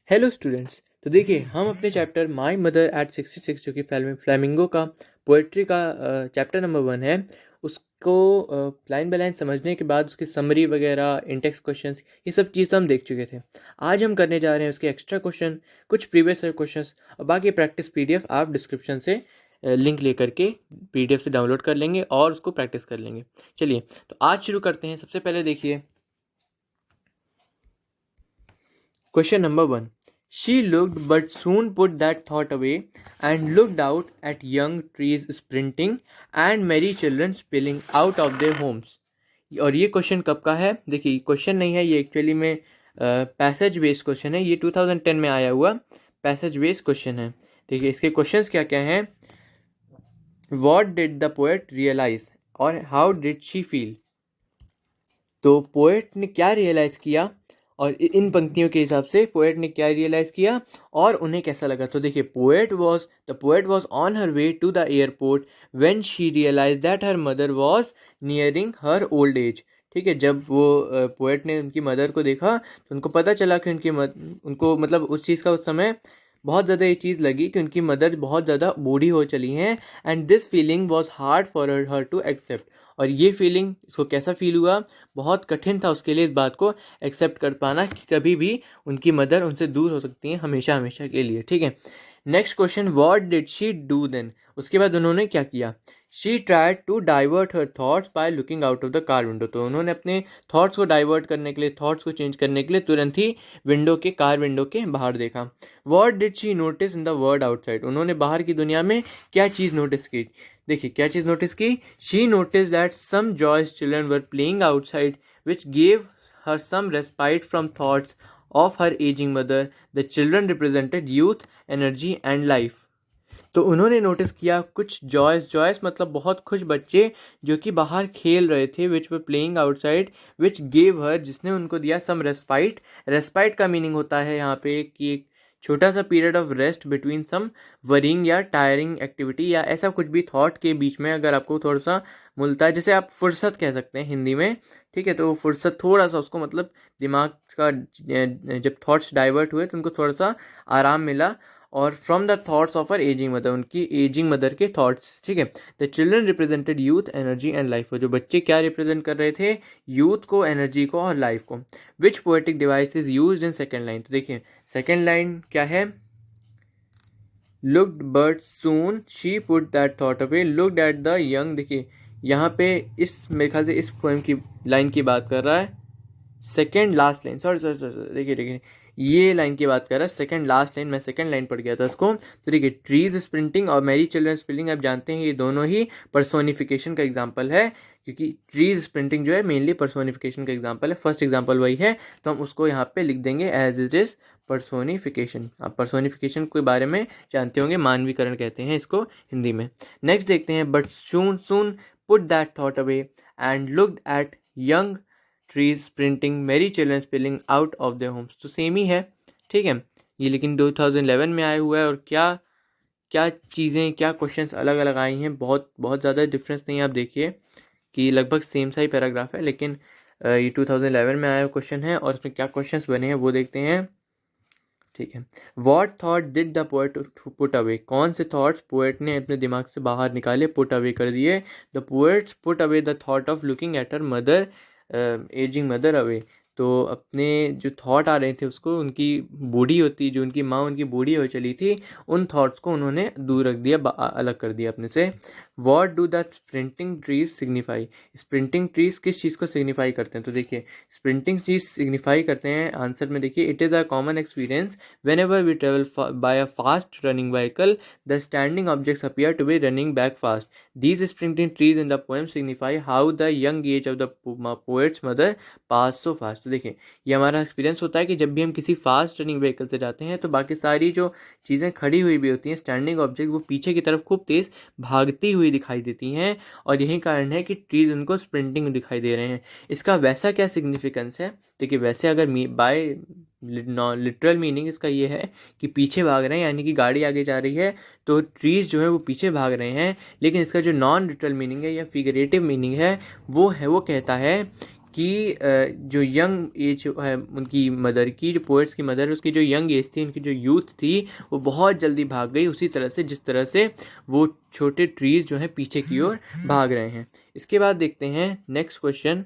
Hello students. तो देखिए हम अपने चैप्टर माई मदर एट 66 जो कि फ्लैमिंगो का पोएट्री का चैप्टर नंबर 1 है, उसको लाइन बाय लाइन समझने के बाद उसकी समरी वगैरह, इंटेक्स्ट क्वेश्चंस, ये सब चीज़ तो हम देख चुके थे। आज हम करने जा रहे हैं उसके एक्स्ट्रा क्वेश्चन, कुछ प्रीवियस क्वेश्चंस और बाकी प्रैक्टिस पीडीएफ आप डिस्क्रिप्शन से लिंक लेकर के पीडीएफ से डाउनलोड कर लेंगे और उसको प्रैक्टिस कर लेंगे। चलिए तो आज शुरू करते हैं। सबसे पहले देखिए question number 1। She looked but soon put that thought away and looked out at young trees sprinting and merry children spilling out of their homes. और ये क्वेश्चन कब का है? देखिए क्वेश्चन नहीं है, ये एक्चुअली में पैसेज बेस्ड क्वेश्चन है। ये 2010 में आया हुआ पैसेज बेस्ड क्वेश्चन है। देखिए इसके क्वेश्चंस क्या क्या हैं। What did the poet realize और how did she feel? तो पोएट ने क्या रियलाइज़ किया और इन पंक्तियों के हिसाब से पोएट ने क्या रियलाइज़ किया और उन्हें कैसा लगा। तो देखिए the poet was on her way to the airport when she realise that her mother was nearing her old age. ठीक है, जब वो पोएट ने उनकी मदर को देखा तो उनको पता चला कि उनको मतलब उस चीज़ का उस समय बहुत ज़्यादा ये चीज़ लगी कि उनकी मदर बहुत ज़्यादा बूढ़ी हो चली हैं। And this feeling was hard for her to accept. और ये फीलिंग उसको कैसा फील हुआ, बहुत कठिन था उसके लिए इस बात को एक्सेप्ट कर पाना कि कभी भी उनकी मदर उनसे दूर हो सकती हैं हमेशा हमेशा के लिए। ठीक है, next question, what did she do then? उसके बाद उन्होंने क्या किया? She tried to divert her thoughts by looking out of the car window. तो उन्होंने अपने थॉट्स को डाइवर्ट करने के लिए, थॉट्स को चेंज करने के लिए तुरंत ही कार विंडो के बाहर देखा। What did she notice in the world outside? उन्होंने बाहर की दुनिया में क्या चीज़ नोटिस की? देखिए क्या चीज़ नोटिस की। She notice that some joyous children were playing outside which gave her some respite from thoughts of her aging mother. The children represented youth, energy and life. तो उन्होंने नोटिस किया कुछ जॉयस मतलब बहुत खुश बच्चे जो कि बाहर खेल रहे थे, which were playing outside, which gave her, जिसने उनको दिया सम रेस्पाइट का मीनिंग होता है यहाँ पे कि एक छोटा सा period of rest between some worrying या टायरिंग एक्टिविटी, या ऐसा कुछ भी थॉट के बीच में अगर आपको थोड़ा सा मिलता है, जैसे आप फुर्सत कह सकते हैं हिंदी में। ठीक है, तो फुर्सत थोड़ा सा उसको मतलब दिमाग का जब थॉट्स डाइवर्ट हुए तो उनको थोड़ा सा आराम मिला। और from the thoughts of our ageing mother, उनकी एजिंग मदर के थॉट्स। ठीक है, the children represented youth, energy and life. जो बच्चे क्या रिप्रेजेंट कर रहे थे? यूथ को, एनर्जी को और लाइफ को। Which poetic device is used in second line? तो देखिए सेकेंड लाइन क्या है? Looked but soon she put that thought away, looked at the young. देखिए यहाँ पे इस मेरे ख्याल से इस पोएम की लाइन की बात कर रहा है, सेकेंड लास्ट लाइन, सॉरी देखिए ये लाइन की बात कर रहा है, सेकंड लास्ट लाइन। मैं सेकंड लाइन पढ़ गया था उसको। तो देखिए ट्रीज स्प्रिंटिंग और मैरी चिल्ड्रन स्पिलिंग, आप जानते हैं ये दोनों ही पर्सोनिफिकेशन का एग्जाम्पल है, क्योंकि ट्रीज स्प्रिंटिंग जो है मेनली पर्सोनिफिकेशन का एग्जाम्पल है। फर्स्ट एग्जाम्पल वही है, तो हम उसको यहाँ पे लिख देंगे एज इट इज पर्सोनिफिकेशन। आप पर्सोनिफिकेशन के बारे में जानते होंगे, मानवीकरण कहते हैं इसको हिंदी में। नेक्स्ट देखते हैं, but soon put that thought away and looked at young trees sprinting, Mary children spilling out of their homes. तो सेम ही है। ठीक है, ये लेकिन 2011 में आया हुआ है और क्या क्या चीज़ें, क्या क्वेश्चंस अलग अलग आई हैं, बहुत बहुत ज़्यादा डिफरेंस नहीं है। आप देखिए कि लगभग सेम सा ही पैराग्राफ है, लेकिन ये 2011 में आया क्वेश्चन है और इसमें क्या क्वेश्चंस बने हैं वो देखते हैं। ठीक है, what thought did the poet put away? कौन से थॉट्स पोएट ने अपने दिमाग से बाहर निकाले, पुट अवे कर दिए? The poets put away the thought of looking at her mother, ageing mother away. तो अपने जो थॉट आ रहे थे उसको, उनकी बूढ़ी होती, जो उनकी माँ उनकी बूढ़ी हो चली थी, उन थॉट्स को उन्होंने दूर रख दिया, अलग कर दिया अपने से। What do the sprinting trees signify? Sprinting trees किस चीज़ को सिग्निफाई करते हैं? तो देखिए स्प्रिंटिंग चीज सिग्निफाई करते हैं, आंसर में देखिए, it is a common experience whenever we travel by a fast running vehicle, the standing objects appear to be running back fast. These sprinting trees in the poem signify how the young age of the poet's mother passed so fast. तो देखिए ये हमारा experience होता है कि जब भी हम किसी फास्ट रनिंग व्हीकल से जाते हैं तो बाकी सारी जो चीज़ें खड़ी हुई भी होती हैं, स्टैंडिंग ऑब्जेक्ट, वो पीछे की तरफ खूब तेज़ भागती हुई दिखाई देती हैं, और यही कारण है कि ट्रीज उनको स्प्रिंटिंग दिखाई दे रहे हैं। इसका वैसा क्या सिग्निफिकेंस है? देखिए वैसे अगर बाय लिटरल मीनिंग इसका ये है कि पीछे भाग रहे हैं, यानी कि गाड़ी आगे जा रही है तो ट्रीज जो है वो पीछे भाग रहे हैं। लेकिन इसका जो नॉन लिटरल मीनिंग है या फिगरेटिव मीनिंग है, वो कहता है कि जो यंग एज है उनकी मदर की, जो पोएट्स की मदर, उसकी जो यंग एज थी, उनकी जो यूथ थी, वो बहुत जल्दी भाग गई, उसी तरह से जिस तरह से वो छोटे ट्रीज जो हैं पीछे की ओर भाग रहे हैं। इसके बाद देखते हैं नेक्स्ट क्वेश्चन,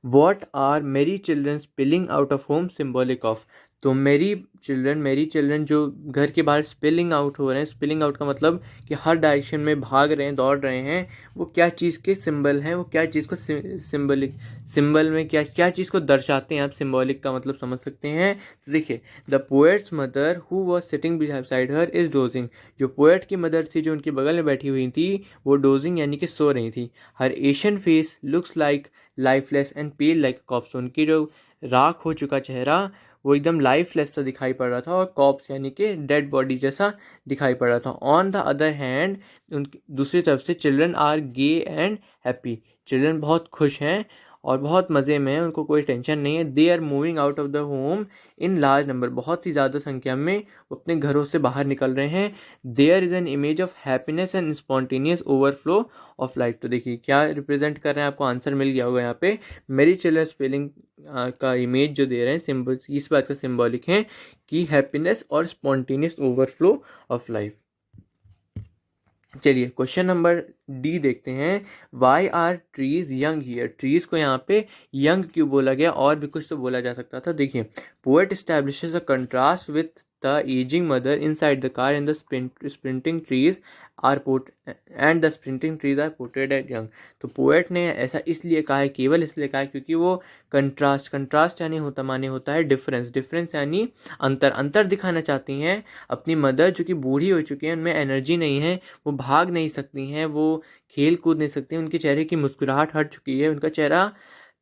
वॉट आर मेरी children spilling out of home symbolic of. तो मेरी चिल्ड्रन जो घर के बाहर स्पिलिंग आउट हो रहे हैं, स्पिलिंग आउट का मतलब कि हर डायरेक्शन में भाग रहे हैं, दौड़ रहे हैं, वो क्या चीज़ के सिंबल हैं, वो क्या चीज़ को सिंबल में क्या क्या चीज़ को दर्शाते हैं। आप सिंबॉलिक का मतलब समझ सकते हैं। तो देखिए, the poets mother who was sitting beside her is dosing. जो पोएट की मदर थी, जो उनके बगल में बैठी हुई थी, वो डोजिंग यानी कि सो रही थी। Her ashen face looks like lifeless and pale like corpse. उनकी जो राख हो चुका चेहरा, वो एकदम लाइफलेस सा दिखाई पड़ रहा था और कॉप्स यानी कि डेड बॉडी जैसा दिखाई पड़ रहा था। ऑन द अदर हैंड, उनकी दूसरी तरफ से, children are gay and happy. Children बहुत खुश हैं और बहुत मज़े में हैं, उनको कोई टेंशन नहीं है। They are moving out of the home in large number. बहुत ही ज़्यादा संख्या में वो अपने घरों से बाहर निकल रहे हैं। There is an image of happiness and spontaneous overflow of life. तो देखिए क्या रिप्रेजेंट कर रहे हैं, आपको आंसर मिल गया होगा यहाँ पे। मेरी चिल्ड्रन स्पेलिंग का इमेज जो दे रहे हैं, सिंबल इस बात का सिंबॉलिक है कि हैप्पीनेस और स्पॉन्टेनियस ओवरफ्लो ऑफ लाइफ। चलिए क्वेश्चन नंबर डी देखते हैं, why are trees young here. Trees को यहाँ पे यंग क्यों बोला गया, और भी कुछ तो बोला जा सकता था। देखिए, poet establishes a contrast with the ageing mother inside the car and the sprinting trees are portrayed at young. तो पोएट ने ऐसा इसलिए कहा है, केवल इसलिए कहा है क्योंकि वो कंट्रास्ट यानी होता है डिफरेंस यानी अंतर दिखाना चाहती हैं। अपनी मदर जो कि बूढ़ी हो चुकी है, उनमें एनर्जी नहीं है, वो भाग नहीं सकती हैं, वो खेल कूद नहीं सकती, उनके चेहरे की मुस्कुराहट हट चुकी है, उनका चेहरा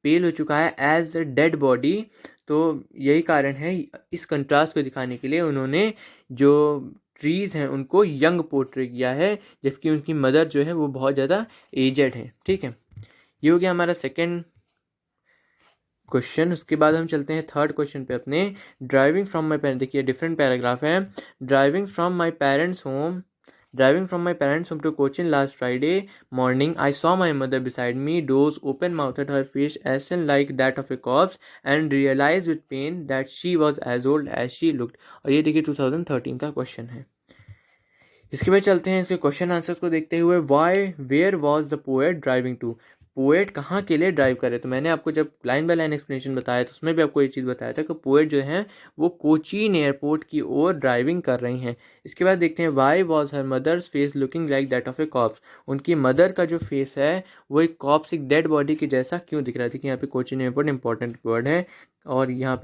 पेल हो चुका है एज अ डेड बॉडी। तो यही कारण है, इस कंट्रास्ट को दिखाने के लिए उन्होंने जो ट्रीज हैं उनको यंग पोर्ट्रे किया है, जबकि उनकी मदर जो है वो बहुत ज़्यादा एजेड है। ठीक है, ये हो गया हमारा सेकेंड क्वेश्चन। उसके बाद हम चलते हैं थर्ड क्वेश्चन पे अपने। ड्राइविंग फ्रॉम माई पेरेंट्स, देखिए डिफरेंट पैराग्राफ है। Driving from my parents home to Cochin last Friday morning, I saw my mother beside me, doze open-mouthed, her face ashen like that of a corpse, and realized with pain that she was as old as she looked। और ये देखिए 2013 का question है। इसके बाद चलते हैं इसके क्वेश्चन आंसर्स को देखते हुए। Where was the poet driving to. Poet कहाँ के लिए ड्राइव करे। तो मैंने आपको जब लाइन बाय लाइन एक्सप्लेनेशन बताया तो उसमें भी आपको ये चीज़ बताया था कि पोएट जो हैं वो कोचीन एयरपोर्ट की ओर ड्राइविंग कर रही हैं। इसके बाद देखते हैं, why was her mother's face looking like that of a corpse. उनकी मदर का जो फेस है वो एक कॉप्स, एक डेड बॉडी के जैसा क्यों दिख रहा था। कि यहाँ पे कोचीन एयरपोर्ट इंपॉर्टेंट वर्ड है, और यहाँ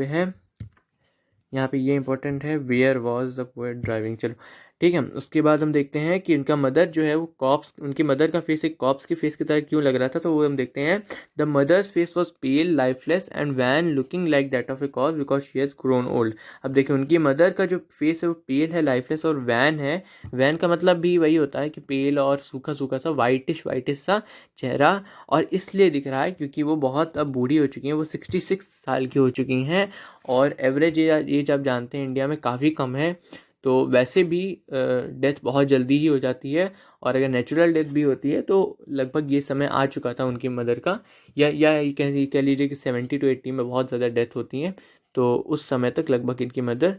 पे ये इंपॉर्टेंट है, where was the poet driving. चलो ठीक है। उसके बाद हम देखते हैं कि उनका मदर जो है वो कॉप्स, उनकी मदर का फेस एक कॉप्स की फेस की तरह क्यों लग रहा था। तो वो हम देखते हैं, the mother's face was pale lifeless and wan looking like that of a corpse because she has grown old. अब देखिए, उनकी मदर का जो फेस है वो पेल है, लाइफलेस, और वैन है। वैन का मतलब भी वही होता है कि पेल और सूखा सूखा सा वाइटिश सा चेहरा, और इसलिए दिख रहा है क्योंकि वो बहुत अब बूढ़ी हो चुकी हैं, वो 66 साल की हो चुकी हैं। और एवरेज एज आप जानते हैं इंडिया में काफ़ी कम है। तो वैसे भी डेथ बहुत जल्दी ही हो जाती है, और अगर नेचुरल डेथ भी होती है तो लगभग ये समय आ चुका था उनकी मदर का, या कह लीजिए कि 70 to 80 में बहुत ज़्यादा डेथ होती हैं। तो उस समय तक लगभग इनकी मदर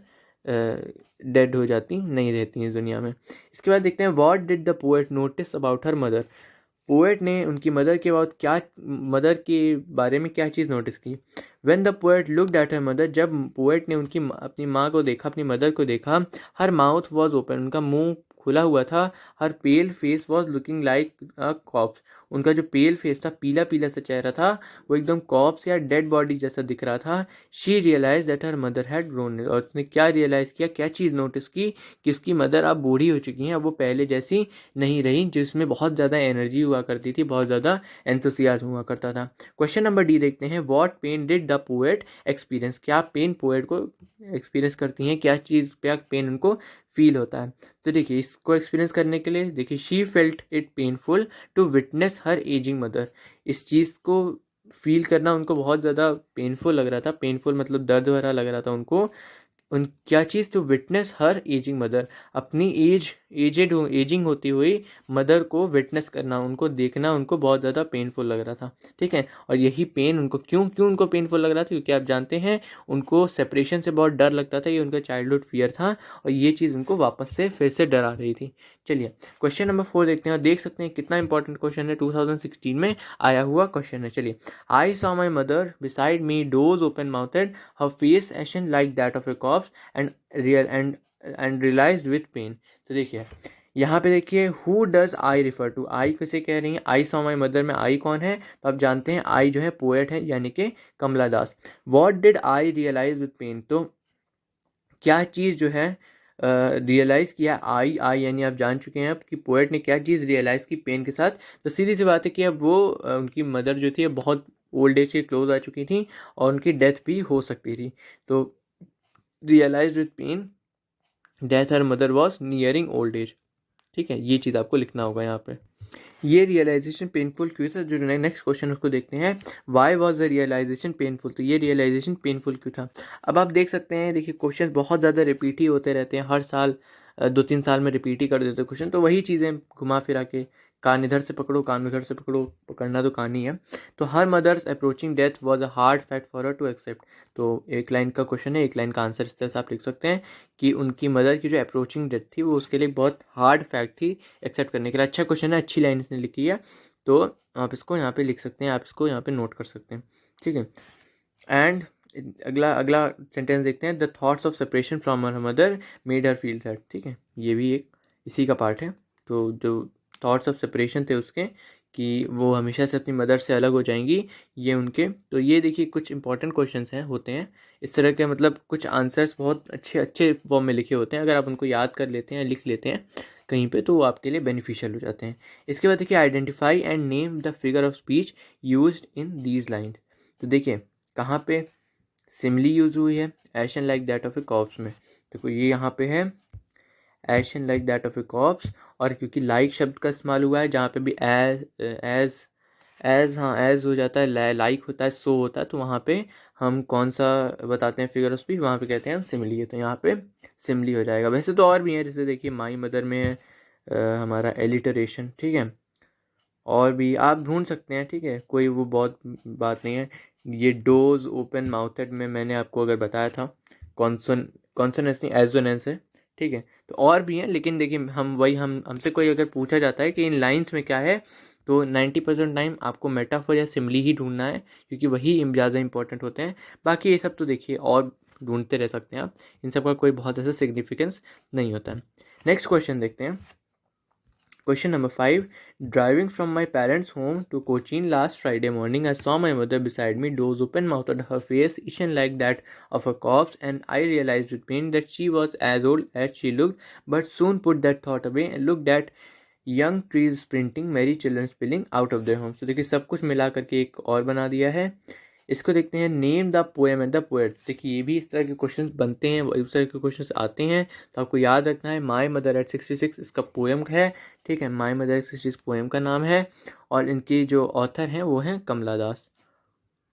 डेड हो जाती नहीं रहती हैं इस दुनिया में। इसके बाद देखते हैं, what did the poet notice about her mother. Poet ने उनकी मदर के बारे में क्या चीज़ नोटिस की। When the poet looked at her mother, जब पोएट ने अपनी माँ को देखा, अपनी मदर को देखा, हर माउथ वॉज ओपन, उनका मुंह खुला हुआ था। Her pale face was looking like a corpse, उनका जो पेल फेस था, पीला पीला सा चेहरा था, वो एकदम कॉप्स या डेड बॉडी जैसा दिख रहा था। She realise that her mother had grown, और उसने क्या रियलाइज़ किया, क्या चीज़ नोटिस की, कि उसकी मदर अब बूढ़ी हो चुकी हैं, अब वो पहले जैसी नहीं रही, जिसमें बहुत ज़्यादा एनर्जी हुआ करती थी, बहुत ज़्यादा एंथुसियाज्म हुआ करता था। क्वेश्चन नंबर डी देखते हैं, what pain did the poet experience. क्या पेन पोएट को एक्सपीरियंस करती हैं, क्या चीज़ क्या पेन उनको फील होता है। तो देखिए, इसको एक्सपीरियंस करने के लिए देखिए, she felt it painful to witness her ageing mother. इस चीज़ को फील करना उनको बहुत ज़्यादा पेनफुल लग रहा था। पेनफुल मतलब दर्द भरा लग रहा था उनको उन क्या चीज़, to witness her ageing mother, अपनी एजिंग होती हुई मदर को विटनेस करना, उनको देखना उनको बहुत ज़्यादा पेनफुल लग रहा था। ठीक है, और यही पेन उनको क्यों उनको पेनफुल लग रहा था, क्योंकि आप जानते हैं उनको सेपरेशन से बहुत डर लगता था, ये उनका चाइल्डहुड फियर था और ये चीज़ उनको वापस से फिर से डरा रही थी। चलिए क्वेश्चन नंबर 4 देखते हैं और देख सकते हैं कितना इंपॉर्टेंट क्वेश्चन है, 2016 में आया हुआ क्वेश्चन है। चलिए, I saw my mother beside me, doze open mouthed, her face ashen like that of a corpse and realised with pain. तो देखिए यहाँ पे देखिए, who does I refer to, I किसे कह रही है, आई सॉ माई मदर में आई कौन है, तो आप जानते हैं आई जो है पोएट है, यानी कि Kamala Das. What did I realise with pain, तो क्या चीज़ जो है रियलाइज़ किया, आई यानी आप जान चुके हैं अब कि पोएट ने क्या चीज़ रियलाइज़ की पेन के साथ। तो सीधी सी बात है कि अब वो उनकी मदर जो थी बहुत ओल्ड एज के क्लोज आ चुकी थी और उनकी डेथ भी हो सकती थी। तो realise with pain death her mother was nearing old age. ठीक है, ये चीज़ आपको लिखना होगा यहाँ पे। ये रियलाइजेशन पेनफुल क्यों था, जो नेक्स्ट क्वेश्चन उसको देखते हैं, why was the realisation painful, तो ये रियलाइजेशन पेनफुल क्यों था। अब आप देख सकते हैं, देखिए क्वेश्चन बहुत ज़्यादा रिपीट ही होते रहते हैं, हर साल 2-3 साल में रिपीट ही कर देते हैं क्वेश्चन, तो वही चीज़ें घुमा फिरा के, कान इधर से पकड़ो कान उधर से पकड़ो, पकड़ना तो कान ही है। तो her mother's approaching death was a hard fact for her to accept, तो एक लाइन का क्वेश्चन है, एक लाइन का आंसर इस तरह से आप लिख सकते हैं कि उनकी मदर की जो अप्रोचिंग डेथ थी वो उसके लिए बहुत हार्ड फैक्ट थी एक्सेप्ट करने के लिए। अच्छा क्वेश्चन है, अच्छी लाइन इसने लिखी है, तो आप इसको यहाँ पे लिख सकते हैं, आप इसको यहाँ पे नोट कर सकते हैं। ठीक है, एंड अगला सेंटेंस देखते हैं, the thoughts of separation from her mother made her feel sad. ठीक है, ये भी एक इसी का पार्ट है। तो जो थॉट्स ऑफ सेपरेशन थे उसके, कि वो हमेशा से अपनी मदर से अलग हो जाएंगी, ये उनके, तो ये देखिए कुछ इंपॉर्टेंट क्वेश्चंस हैं, होते हैं इस तरह के, मतलब कुछ आंसर्स बहुत अच्छे अच्छे फॉर्म में लिखे होते हैं, अगर आप उनको याद कर लेते हैं, लिख लेते हैं कहीं पे, तो वो आपके लिए बेनिफिशियल हो जाते हैं। इसके बाद देखिए, identify and name the figure of speech used in these lines. तो देखिए कहाँ पे सिमली यूज हुई है, ashen like that of a corpse में, देखो ये यहाँ पे है ashen like that of a corpse, और क्योंकि लाइक शब्द का इस्तेमाल हुआ है, जहाँ पे भी एज हाँ एज हो जाता है, लाइक होता है, सो होता है, तो वहाँ पे हम कौन सा बताते हैं फिगर ऑफ स्पीच, वहाँ पे कहते हैं हम सिमली है, तो यहाँ पे सिमली हो जाएगा। वैसे तो और भी है, जैसे देखिए माई मदर में है हमारा एलिटरेशन। ठीक है, और भी आप ढूंढ सकते हैं। ठीक है, कोई वो बहुत बात नहीं है। ये डोज ओपन माउथेड में मैंने आपको अगर बताया था, कॉन्सोनेंस नहीं एजोनेंस है। ठीक है, तो और भी हैं, लेकिन देखिए हमसे कोई अगर पूछा जाता है कि इन लाइंस में क्या है, तो 90% टाइम आपको मेटाफर या सिमली ही ढूंढना है, क्योंकि वही ज़्यादा इंपॉर्टेंट होते हैं। बाकी ये सब तो देखिए और ढूंढते रह सकते हैं आप, इन सब का कोई बहुत ऐसा सिग्निफिकेंस नहीं होता है। नेक्स्ट क्वेश्चन देखते हैं, Question number 5. Driving from my parents' home to Cochin last Friday morning, I saw my mother beside me, doors open mouthed, her face issued like that of a corpse, and I realized with pain that she was as old as she looked, but soon put that thought away and looked at young trees sprinting, merry children spilling out of their homes. तो देखिए सब कुछ मिला करके एक और बना दिया है। इसको देखते हैं, name the poem and the poet. देखिए ये भी इस तरह के क्वेश्चंस बनते हैं, इस तरह के क्वेश्चंस आते हैं, तो आपको याद रखना है। माई मदर एट 66 इसका पोएम है। ठीक है, माई मदर एट 66 पोएम का नाम है, और इनकी जो ऑथर हैं वो हैं कमला दास,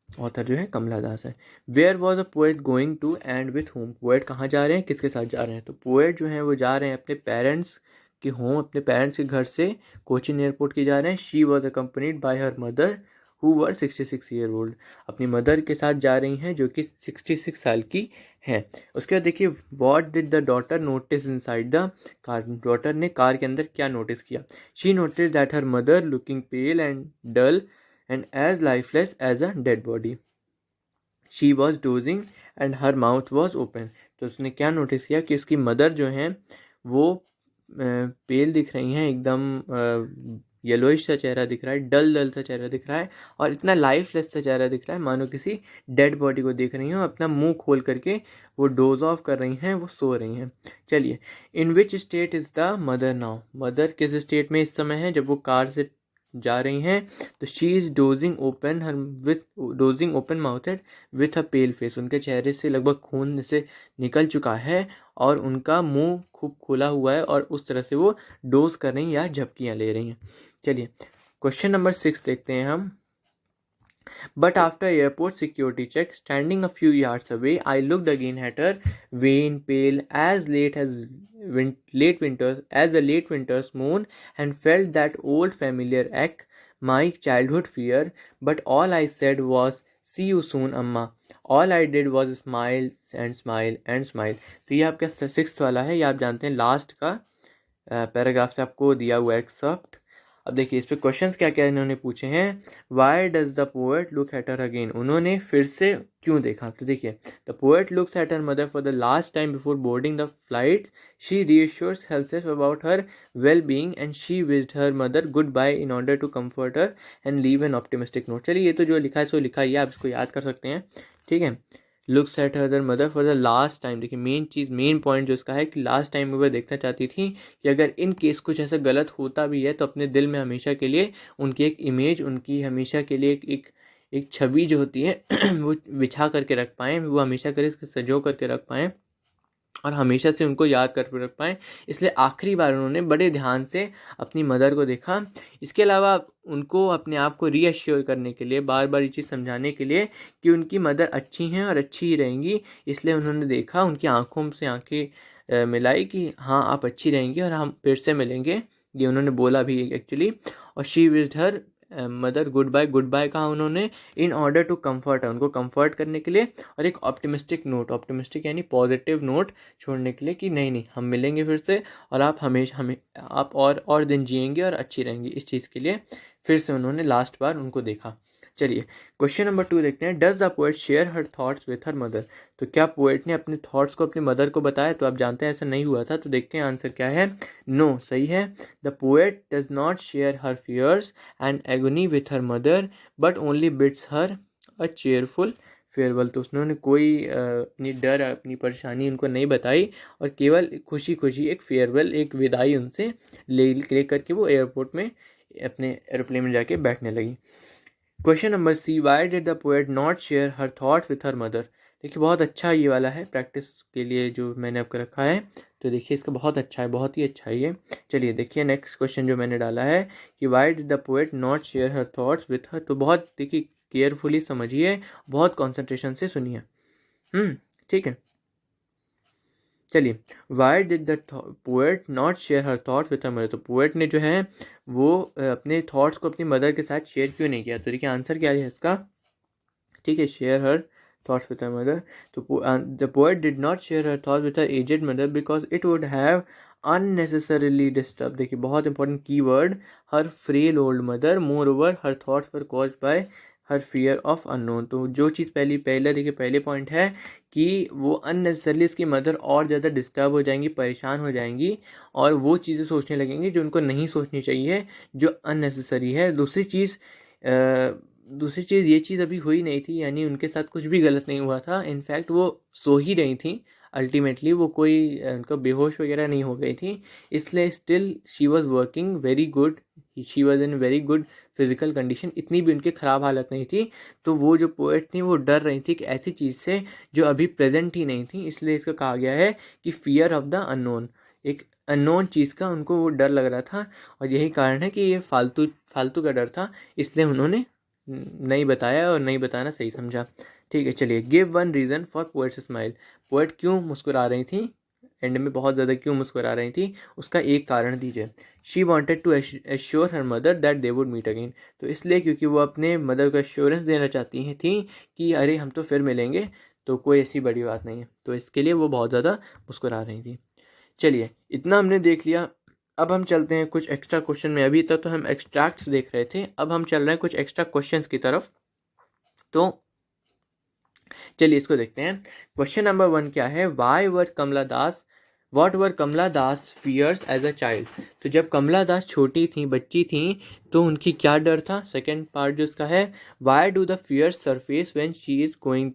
ऑथर जो है कमला दास है। Where was a poet going to and with home, poet कहाँ जा रहे हैं, किसके साथ जा रहे हैं, तो पोएट जो है वो जा रहे हैं अपने पेरेंट्स के होम, अपने पेरेंट्स के घर से कोचिन एयरपोर्ट की जा रहे हैं। She was accompanied by her mother who were 66 year old, अपनी मदर के साथ जा रही हैं जो कि 66 साल की हैं। उसके बाद देखिए, what did the daughter notice inside the car, daughter ने कार के अंदर क्या नोटिस किया। She notice that her mother looking pale and dull and as lifeless as a dead body. She was dozing and her mouth was open. तो उसने क्या notice किया कि उसकी मदर जो हैं वो पेल दिख रही हैं, एकदम येलोइश सा चेहरा दिख रहा है, डल सा चेहरा दिख रहा है, और इतना लाइफलेस सा चेहरा दिख रहा है मानो किसी डेड बॉडी को देख रही हैं, अपना मुंह खोल करके वो डोज ऑफ कर रही हैं, वो सो रही हैं। चलिए, in which state is the mother now, mother किस स्टेट में इस समय है जब वो कार से जा रही हैं, तो she is dosing open mouthed with a pale face, उनके चेहरे से लगभग खून से निकल चुका है और उनका मुंह खूब खुला हुआ है, और उस तरह से वो डोज कर रही हैं या झपकियाँ ले रही हैं। चलिए क्वेश्चन नंबर 6 देखते हैं हम, But after airport security check, standing a few yards away, I looked again at her, vain, pale, as late as late winter's moon, and felt that old familiar ache, my childhood fear. But all I said was, "See you soon, Amma." All I did was smile and smile and smile. तो ये आपका sixth वाला है, ये आप जानते हैं last का पैराग्राफ से आपको दिया हुआ एक्सर्प्ट। अब देखिए इस पे क्वेश्चंस क्या क्या इन्होंने पूछे हैं। Why does the poet look at her again, उन्होंने फिर से क्यों देखा। तो देखिए, the poet looks at her mother for the last time before boarding the flight, she reassures herself about her well being and she wished her mother good bye in order to comfort her and leave an optimistic note. चलिए ये तो जो लिखा है सो लिखा ही है, आप इसको याद कर सकते हैं, ठीक है। Looks at her mother for the last time, देखिए मेन चीज़, मेन पॉइंट जो इसका है कि लास्ट टाइम वह देखना चाहती थी कि अगर इन केस कुछ ऐसा गलत होता भी है तो अपने दिल में हमेशा के लिए उनकी एक इमेज, उनकी हमेशा के लिए एक छवि जो होती है वो बिछा करके रख पाएँ, वो हमेशा के लिए सजो करके रख पाएँ और हमेशा से उनको याद कर रख पाएँ। इसलिए आखिरी बार उन्होंने बड़े ध्यान से अपनी मदर को देखा। इसके अलावा उनको अपने आप को रीअश्योर करने के लिए, बार बार ये चीज़ समझाने के लिए कि उनकी मदर अच्छी हैं और अच्छी ही रहेंगी, इसलिए उन्होंने देखा, उनकी आँखों से आँखें मिलाई कि हाँ आप अच्छी रहेंगी और हम फिर से मिलेंगे, ये उन्होंने बोला भी एक्चुअली। और she wished her mother good bye कहा उन्होंने इन ऑर्डर टू कम्फर्ट है, उनको कम्फर्ट करने के लिए और एक ऑप्टिमिस्टिक नोट, ऑप्टिमिस्टिक यानी पॉजिटिव नोट छोड़ने के लिए कि नहीं नहीं हम मिलेंगे फिर से और आप हमेशा हमें आप और दिन जिएंगे और अच्छी रहेंगी, इस चीज़ के लिए फिर से उन्होंने लास्ट बार उनको देखा। चलिए क्वेश्चन नंबर 2 देखते हैं। Does the poet share her thoughts with her mother, तो क्या पोएट ने अपने थॉट्स को अपनी मदर को बताया। तो आप जानते हैं ऐसा नहीं हुआ था, तो देखते हैं आंसर क्या है। नो सही है। The poet does not share her fears and agony with her mother but only bids her a cheerful farewell, तो उन्होंने कोई अपनी डर, अपनी परेशानी उनको नहीं बताई और केवल खुशी खुशी एक फेयरवेल, एक विदाई उनसे ले करके वो एयरपोर्ट में अपने एरोप्लेन में जाके बैठने लगी। Question number C, why did the poet not share her thoughts with her mother. देखिए बहुत अच्छा ये वाला है, प्रैक्टिस के लिए जो मैंने आपको रखा है, तो देखिए इसका बहुत अच्छा है, बहुत ही अच्छा है ये। चलिए देखिए नेक्स्ट क्वेश्चन जो मैंने डाला है कि Y did the poet not share her thoughts with हर, तो बहुत देखिए केयरफुली समझिए, बहुत कॉन्सेंट्रेशन से सुनिए। ठीक है। चलिए, Y did the poet not share her thoughts with her mother, तो पोएट ने जो है वो अपने थॉट्स को अपनी मदर के साथ शेयर क्यों नहीं किया। तो देखिए आंसर क्या है इसका, ठीक है, share her thoughts with her mother. तो the poet did not share her thoughts with her aged mother because it would have unnecessarily disturb, देखिए बहुत important key word, her frail old mother, moreover her thoughts were caused by her fear of unknown. तो जो चीज़ पहले देखिए पहले point है कि वो अननेसेसरली उसकी मदर और ज़्यादा डिस्टर्ब हो जाएंगी, परेशान हो जाएंगी और वो चीज़ें सोचने लगेंगी जो उनको नहीं सोचनी चाहिए, जो अननेसेसरी है। दूसरी चीज़ ये चीज़ अभी हुई नहीं थी, यानी उनके साथ कुछ भी गलत नहीं हुआ था, इनफैक्ट वो सो ही रही थी, अल्टीमेटली वो कोई उनको बेहोश वगैरह नहीं हो गई थी, इसलिए still she was working very good, she was in very good physical condition, इतनी भी उनकी ख़राब हालत नहीं थी। तो वो जो पोएट थी वो डर रही थी कि ऐसी चीज़ से जो अभी प्रेजेंट ही नहीं थी, इसलिए इसका कहा गया है कि फियर ऑफ द अननोन, एक अननोन चीज़ का उनको वो डर लग रहा था और यही कारण है कि ये फालतू का डर था, इसलिए उन्होंने नहीं बताया और नहीं बताना सही समझा। ठीक है, चलिए give one reason for poets smile, poet क्यों मुस्कुरा रही थी, एंड में बहुत ज़्यादा क्यों मुस्कुरा रही थी, उसका एक कारण दीजिए। She wanted to assure her mother that they would meet again, तो इसलिए क्योंकि वो अपने मदर को एश्योरेंस देना चाहती हैं थी कि अरे हम तो फिर मिलेंगे, तो कोई ऐसी बड़ी बात नहीं है, तो इसके लिए वो बहुत ज़्यादा मुस्कुरा रही थी। चलिए इतना हमने देख लिया, अब हम चलते हैं कुछ एक्स्ट्रा क्वेश्चन में। अभी तक तो हम एक्सट्रैक्ट्स देख रहे थे, अब हम चल रहे हैं कुछ एक्स्ट्रा क्वेश्चंस की तरफ। तो चलिए इसको देखते हैं। क्वेश्चन नंबर 1 क्या है, why were Kamala Das, what were Kamala Das fears as a child, तो जब कमला दास छोटी थी, बच्ची थी, तो उनकी क्या डर था। सेकेंड पार्ट जो इसका है, why do the fears surface when she is going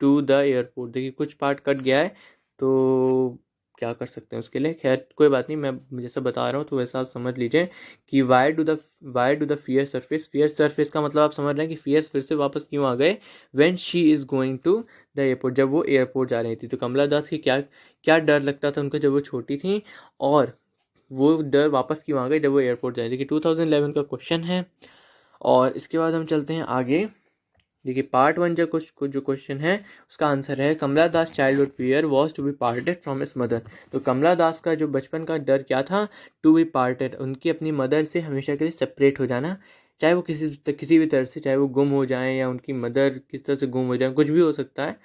to the airport, देखिए कुछ पार्ट कट गया है तो क्या कर सकते हैं उसके लिए, खैर कोई बात नहीं, मैं जैसा बता रहा हूँ तो वैसा आप समझ लीजिए कि Y do the fear surface का मतलब आप समझ रहे हैं कि फियर्स फिर से वापस क्यों आ गए। When she is going to the airport, जब वो एयरपोर्ट जा रही थी, तो कमला दास की क्या क्या डर लगता था उनको जब वो छोटी थी, और वो डर वापस क्यों आ गए जब वो एयरपोर्ट जा रही थी, कि 2011 का क्वेश्चन है। और इसके बाद हम चलते हैं आगे। देखिए पार्ट 1 जो क्वेश्चन है उसका आंसर है Kamala Das childhood fear was to be parted from his mother. तो कमला दास का जो बचपन का डर क्या था, टू बी पार्टेड, उनकी अपनी मदर से हमेशा के लिए सेपरेट हो जाना, चाहे वो किसी भी तरह से, चाहे वो गुम हो जाए या उनकी मदर किस तरह से गुम हो जाए, कुछ भी हो सकता है।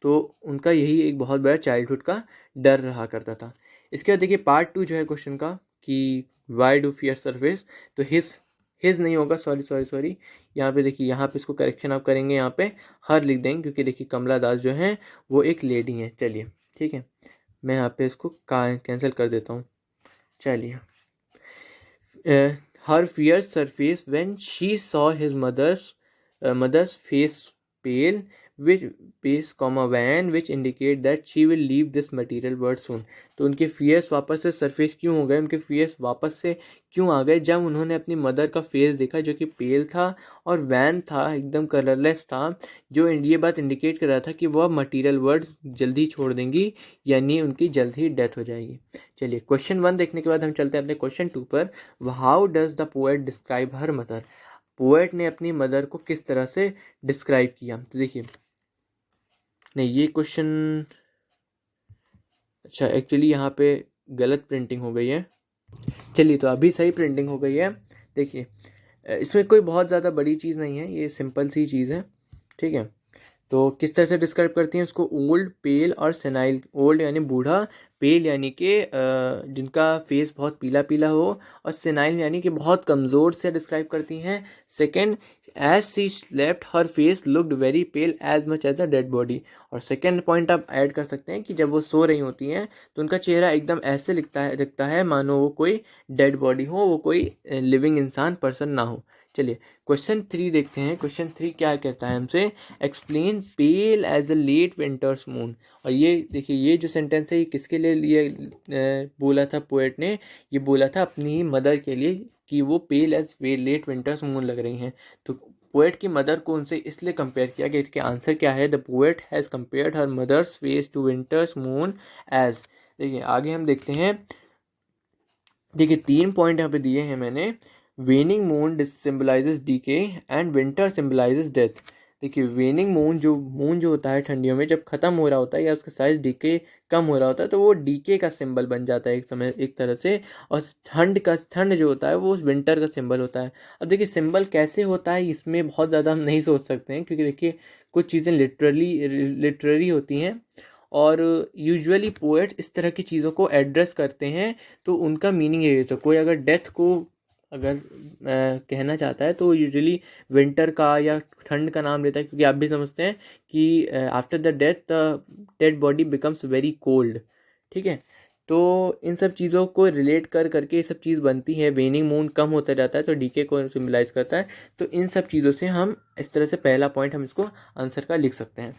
तो उनका यही एक बहुत बड़ा चाइल्डहुड का डर रहा करता था। इसके बाद देखिए पार्ट 2 जो है क्वेश्चन का कि वाई डू फियर सरफेस, तो हिज नहीं होगा, सॉरी, यहाँ पे देखिए, यहाँ पे इसको करेक्शन आप करेंगे, यहाँ पे हर लिख देंगे क्योंकि देखिए कमला दास जो है वो एक लेडी है। चलिए ठीक है, मैं यहाँ पे इसको कैंसिल कर देता हूँ। चलिए her fear surface when she saw his mother's face pale with base comma van which indicate that she will leave this material world soon। तो उनके फियर्स वापस से सरफेस क्यों हो गए, उनके फियर्स वापस से क्यों आ गए, जब उन्होंने अपनी मदर का फेस देखा जो कि पेल था और वैन था, एकदम कलरलेस था, जो ये बात इंडिकेट कर रहा था कि वह मटेरियल वर्ल्ड जल्दी छोड़ देंगी, यानी उनकी जल्द ही डेथ हो जाएगी। चलिए क्वेश्चन 1 देखने के बाद हम चलते हैं अपने क्वेश्चन 2 पर। How does the poet describe her mother, poet ने अपनी मदर को किस तरह से डिस्क्राइब किया। तो देखिए, नहीं ये क्वेश्चन, अच्छा एक्चुअली यहाँ पे गलत प्रिंटिंग हो गई है। चलिए तो अभी सही प्रिंटिंग हो गई है। देखिए इसमें कोई बहुत ज़्यादा बड़ी चीज़ नहीं है, ये सिंपल सी चीज़ है, ठीक है। तो किस तरह से डिस्क्राइब करती हैं उसको, ओल्ड, पेल और सेनाइल। ओल्ड यानी बूढ़ा, पेल यानी कि जिनका फेस बहुत पीला पीला हो, और सेनाइल यानी कि बहुत कमज़ोर से डिस्क्राइब करती हैं। Second, as she slept her face looked very pale as much as a dead body. और सेकेंड पॉइंट आप ऐड कर सकते हैं कि जब वो सो रही होती हैं तो उनका चेहरा एकदम ऐसे दिखता है मानो वो कोई डेड बॉडी हो, वो कोई लिविंग इंसान पर्सन ना हो। चलिए क्वेश्चन 3 देखते हैं। क्वेश्चन 3 क्या कहता है हमसे, explain pale as a late winter's moon. और ये देखिए, ये जो सेंटेंस है ये किसके लिए बोला था पोएट ने, ये बोला था अपनी मदर के लिए कि वो pale as the late winter's moon लग रही हैं। तो पोएट की मदर को उनसे इसलिए कंपेयर किया गया। इसके आंसर क्या है, the poet has compared her mother's face to winter's moon as. देखिए आगे हम देखते हैं। देखिए 3 पॉइंट यहाँ पे दिए हैं मैंने। Waning moon symbolises decay and winter symbolises death. देखिए वेनिंग मून जो होता है ठंडियों में जब ख़त्म हो रहा होता है या उसका साइज डीके कम हो रहा होता है तो वो डीके का सिंबल बन जाता है एक तरह से। और ठंड जो होता है वो उस विंटर का सिंबल होता है। अब देखिए सिंबल कैसे होता है इसमें बहुत ज़्यादा हम नहीं सोच सकते हैं, क्योंकि देखिए कुछ चीज़ें लिटररी होती हैं और यूजुअली पोएट इस तरह की चीज़ों को एड्रेस करते हैं तो उनका मीनिंग यही होता है। कोई अगर डेथ को अगर कहना चाहता है तो यूजुअली विंटर का या ठंड का नाम लेता है, क्योंकि आप भी समझते हैं कि after the death the dead body becomes very cold, ठीक है। तो इन सब चीज़ों को रिलेट करके ये सब चीज़ बनती है। वेनिंग मून कम होता जाता है तो डीके को सिम्बलाइज करता है। तो इन सब चीज़ों से हम इस तरह से पहला पॉइंट हम इसको आंसर का लिख सकते हैं।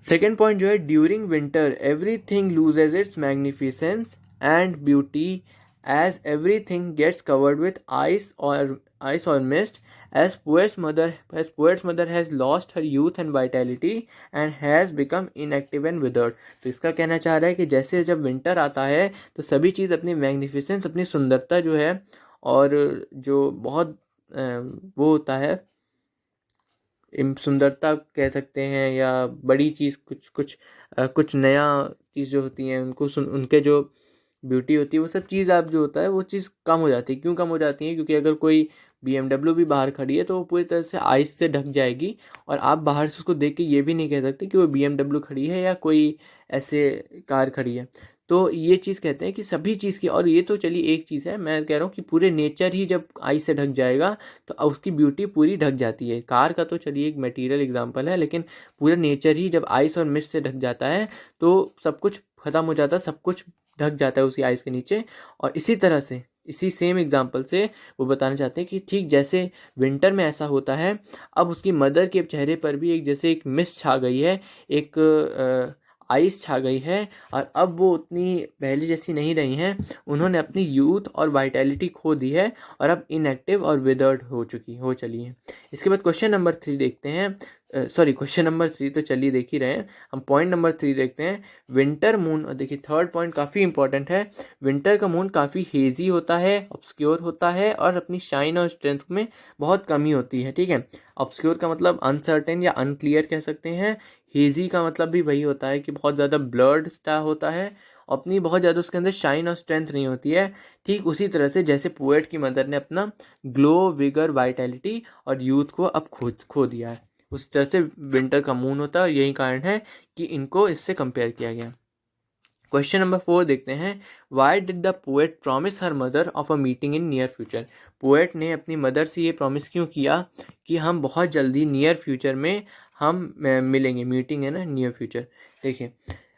सेकेंड पॉइंट जो है, during winter everything loses its magnificence and beauty as everything gets covered with ice और mist as poet's mother has lost her youth and vitality and has become inactive and withered। तो इसका कहना चाह रहा है कि जैसे जब विंटर आता है तो सभी चीज़ अपनी मैग्निफिसेंस, अपनी सुंदरता जो है और जो बहुत वो होता है, सुंदरता कह सकते हैं या बड़ी चीज़, कुछ नया चीज़ जो होती हैं उनको उनके जो ब्यूटी होती है वो सब चीज़ आप जो होता है वो चीज़ कम हो जाती है। क्यों कम हो जाती है, क्योंकि अगर कोई BMW भी बाहर खड़ी है तो वो पूरी तरह से आइस से ढक जाएगी और आप बाहर से उसको देख के ये भी नहीं कह सकते कि वो BMW खड़ी है या कोई ऐसे कार खड़ी है। तो ये चीज़ कहते हैं कि सभी चीज़ की, और ये तो चलिए एक चीज़ है, मैं कह रहा हूँ कि पूरे नेचर ही जब आइस से ढक जाएगा तो उसकी ब्यूटी पूरी ढक जाती है। कार का तो चलिए एक मटेरियल एग्जांपल है, लेकिन पूरा नेचर ही जब आइस और मिस्ट से ढक जाता है तो सब कुछ ख़त्म हो जाता है, सब कुछ ढक जाता है उसी आइस के नीचे। और इसी तरह से, इसी सेम एग्जांपल से वो बताना चाहते हैं कि ठीक जैसे विंटर में ऐसा होता है, अब उसकी मदर के चेहरे पर भी एक जैसे एक मिस्ट छा गई है, एक आइस छा गई है, और अब वो उतनी पहले जैसी नहीं रही हैं। उन्होंने अपनी यूथ और वाइटैलिटी खो दी है और अब इनएक्टिव और विदर्ड हो चली हैं। इसके बाद क्वेश्चन नंबर 3 देखते हैं। सॉरी क्वेश्चन नंबर 3 तो चलिए देख ही रहे हैं, हम पॉइंट नंबर 3 देखते हैं। विंटर मून, देखिए थर्ड पॉइंट काफ़ी इंपॉर्टेंट है। विंटर का मून काफ़ी हेजी होता है, ऑब्सक्योर होता है और अपनी शाइन और स्ट्रेंथ में बहुत कमी होती है। ठीक है, ऑब्सक्योर का मतलब अनसर्टेन या अनक्लियर कह सकते हैं। हेजी का मतलब भी वही होता है कि बहुत ज़्यादा ब्लर्ड सा होता है, अपनी बहुत ज़्यादा उसके अंदर शाइन और स्ट्रेंथ नहीं होती है। ठीक उसी तरह से जैसे पोएट की मदर ने अपना ग्लो, विगर, वाइटैलिटी और यूथ को अब खो दिया है, उस तरह से विंटर का मून होता है और यही कारण है कि इनको इससे कंपेयर किया गया। क्वेश्चन नंबर 4 देखते हैं। Y did the poet promise her mother of a meeting in near future? Poet ने अपनी मदर से ये प्रॉमिस क्यों किया कि हम बहुत जल्दी नियर फ्यूचर में हम मिलेंगे, मीटिंग है ना नियर फ्यूचर। देखिए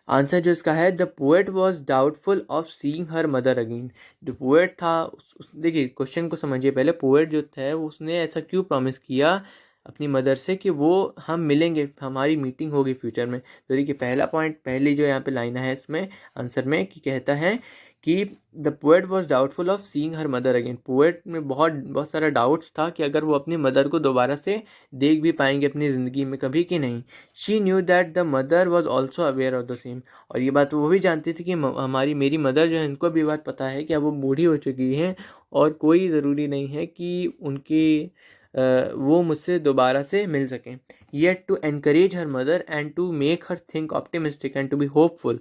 आंसर जो इसका है, the poet was doubtful of seeing her mother again. जो पोएट था देखिए क्वेश्चन को समझिए पहले, पोएट जो था उसने ऐसा क्यों प्रॉमिस किया अपनी मदर से कि वो हम मिलेंगे, हमारी मीटिंग होगी फ्यूचर में। तो देखिए पहला पॉइंट, पहली जो यहाँ पे लाइन है इसमें आंसर में कि कहता है कि the poet was doubtful of seeing her mother again. Poet में बहुत बहुत सारा डाउट्स था कि अगर वो अपनी मदर को दोबारा से देख भी पाएंगे अपनी ज़िंदगी में कभी कि नहीं। She knew that the mother was also aware of the same. और ये बात वो भी जानती थी कि मेरी मदर जो है, इनको भी बात पता है कि अब वो बूढ़ी हो चुकी हैं और कोई ज़रूरी नहीं है कि उनकी वो मुझसे दोबारा से मिल सकें। Yet to encourage her mother and to make her think optimistic and to be hopeful.